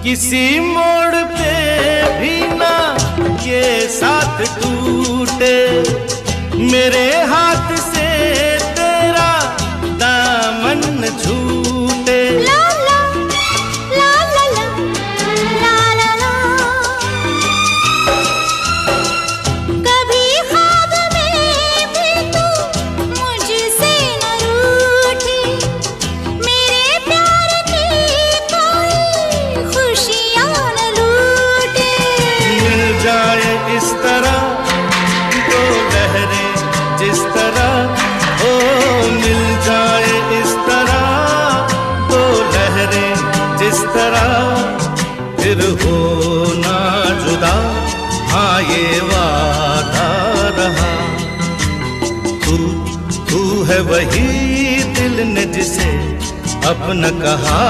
किसी मोड़ पे भी ना ये साथ टूटे, मेरे हाथ से तेरा दामन न छूटे। ला ला ला ला ला ला ला ला। कभी ख्वाब में भी तू मुझसे न रूठी, मेरे प्यार की कोई खुशियाँ न लूटे। मिल जाए इस तरह दो लहरें जिस तरह, ओ मिल जाए इस तरह दो लहरें जिस तरह, फिर हो ना जुदा, हाँ ये वादा रहा। तू है वही दिल ने जिसे अपना कहा।